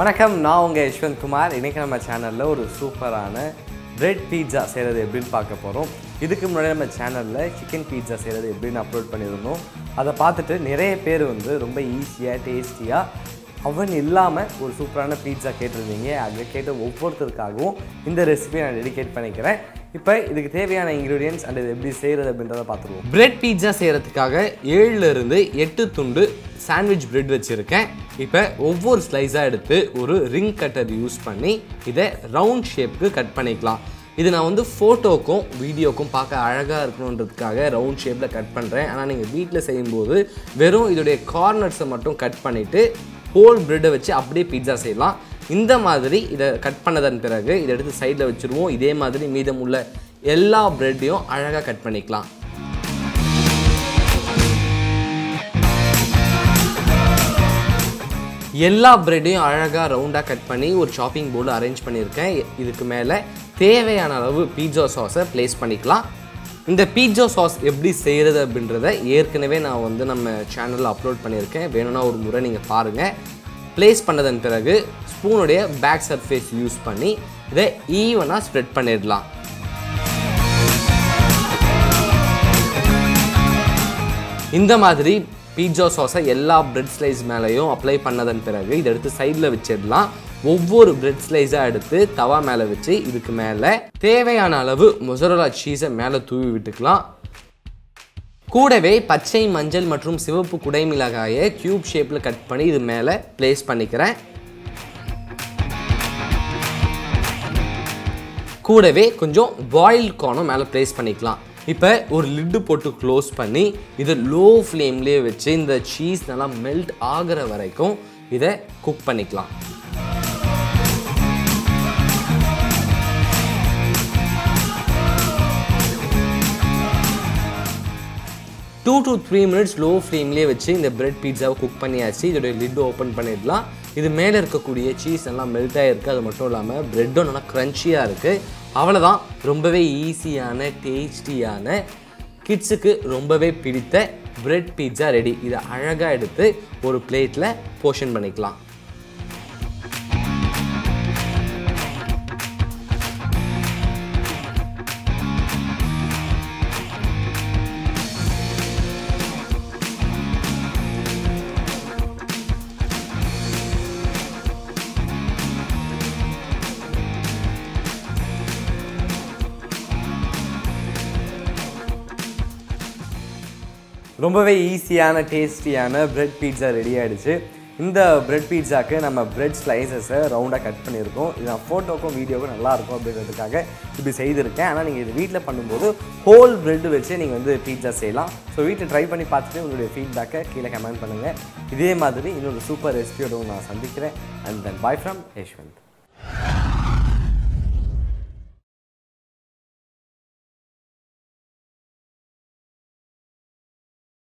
வணக்கம், நான் உங்கள் யஷ்வந்த் குமார். இன்றைக்கி நம்ம சேனலில் ஒரு சூப்பரான பிரெட் பீட்சா செய்கிறது எப்படின்னு பார்க்க போகிறோம். இதுக்கு முன்னாடி நம்ம சேனலில் சிக்கன் பீட்சா செய்கிறது எப்படின்னு அப்லோட் பண்ணியிருந்தோம். அதை பார்த்துட்டு நிறைய பேர் ரொம்ப ஈஸியாக டேஸ்டியாக அவன் இல்லாமல் ஒரு சூப்பரான பீட்சா கேட்டிருந்தீங்க. அதை கேட்ட ஒவ்வொருத்தருக்காகவும் இந்த ரெசிபியை நான் டெடிகேட் பண்ணிக்கிறேன். இப்போ இதுக்கு தேவையான இன்க்ரீடியன்ட்ஸ் அண்ட் இது எப்படி செய்கிறது அப்படின்றத பார்த்துருவோம். பிரெட் பீட்சா செய்கிறதுக்காக 7லேருந்து 8 துண்டு சாண்ட்விச் பிரெட் வச்சுருக்கேன். இப்போ ஒவ்வொரு ஸ்லைஸாக எடுத்து ஒரு ரிங் கட்டர் யூஸ் பண்ணி இதை ரவுண்ட் ஷேப்புக்கு கட் பண்ணிக்கலாம். இது நான் ஃபோட்டோக்கும் வீடியோக்கும் பார்க்க அழகாக இருக்கணுன்றதுக்காக ரவுண்ட் ஷேப்பில் கட் பண்ணுறேன். ஆனால் நீங்கள் வீட்டில் செய்யும்போது வெறும் இதோடைய கார்னர்ஸை மட்டும் கட் பண்ணிவிட்டு ஹோல் பிரெட்டை வச்சு அப்படியே பீட்சா செய்யலாம். இந்த மாதிரி இதை கட் பண்ணதன் பிறகு இதை எடுத்து சைடில் வச்சுருவோம். இதே மாதிரி மீதம் உள்ள எல்லா பிரெட்டையும் அழகாக கட் பண்ணிக்கலாம். எல்லா பிரெட்டையும் அழகாக ரவுண்டாக கட் பண்ணி ஒரு சாப்பிங் போர்டில் அரேஞ்ச் பண்ணியிருக்கேன். இதுக்கு மேலே தேவையான அளவு பீட்சா சாஸை ப்ளேஸ் பண்ணிக்கலாம். இந்த பீட்சா சாஸ் எப்படி செய்கிறது அப்படின்றத ஏற்கனவே நான் நம்ம சேனலில் அப்லோட் பண்ணியிருக்கேன். வேணும்னா ஒரு முறை நீங்கள் பாருங்கள். ப்ளேஸ் பண்ணதன் பிறகு ஸ்பூனுடைய பேக் சர்ஃபேஸ் யூஸ் பண்ணி இதை ஈவனாக ஸ்ப்ரெட் பண்ணிடலாம். இந்த மாதிரி பீட்சா சாஸை எல்லா பிரெட் ஸ்லைஸ் மேலேயும் அப்ளை பண்ணதன் பிறகு இதை எடுத்து சைடில் வச்சிடலாம். ஒவ்வொரு பிரெட் ஸ்லைஸாக எடுத்து தவா மேலே வச்சு இதுக்கு மேலே தேவையான அளவு மொசரல்லா சீஸை மேலே தூவி விட்டுக்கலாம். கூடவே பச்சை, மஞ்சள் மற்றும் சிவப்பு குடைமிளகாயை கியூப் ஷேப்பில் கட் பண்ணி இது மேலே ப்ளேஸ் பண்ணிக்கிறேன். கூடவே கொஞ்சம் பாயில்ட் கார்னும் மேலே ப்ளேஸ் பண்ணிக்கலாம். இப்போ ஒரு லிட்டு போட்டு க்ளோஸ் பண்ணி இதை லோ ஃப்ளேம்லேயே வச்சு இந்த சீஸ் நல்லா மெல்ட் ஆகிற வரைக்கும் இதை குக் பண்ணிக்கலாம். 2 to 3 minutes லோ ஃப்ளேம்லேயே வச்சு இந்த பிரெட் பீட்சாவை குக் பண்ணியாச்சு. இதோடைய லிட்டு ஓப்பன் பண்ணிடலாம். இது மேலே இருக்கக்கூடிய சீஸ் நல்லா மெல்ட் ஆகிருக்கு. அது மட்டும் இல்லாமல் பிரெட்டும் நல்லா க்ரன்ச்சியாக இருக்குது. அவ்வளோதான், ரொம்பவே ஈஸியான டேஸ்டியான கிட்ஸுக்கு ரொம்பவே பிடித்த பிரெட் பீட்சா ரெடி. இதை அழகாக எடுத்து ஒரு பிளேட்டில் போர்ஷன் பண்ணிக்கலாம். ரொம்பவே ஈஸியான டேஸ்டியான பிரெட் பீட்சா ரெடி ஆகிடுச்சு. இந்த பிரெட் பீட்சாக்கு நம்ம பிரெட் ஸ்லைசஸை ரவுண்டாக கட் பண்ணியிருக்கோம். இது நான் ஃபோட்டோக்கும் வீடியோக்கும் நல்லாயிருக்கும் அப்படின்றதுக்காக இப்படி செய்திருக்கேன். ஆனால் நீங்கள் இது வீட்டில் பண்ணும்போது ஹோல் பிரெட் வச்சு நீங்கள் பீட்சா செய்யலாம். ஸோ வீட்டில் ட்ரை பண்ணி பார்த்துட்டு உங்களுடைய ஃபீட்பேக்கை கீழே கமெண்ட் பண்ணுங்கள். இதே மாதிரி இன்னொரு சூப்பர் ரெசிபியோட நான் சந்திக்கிறேன். And then bye from Yashwant.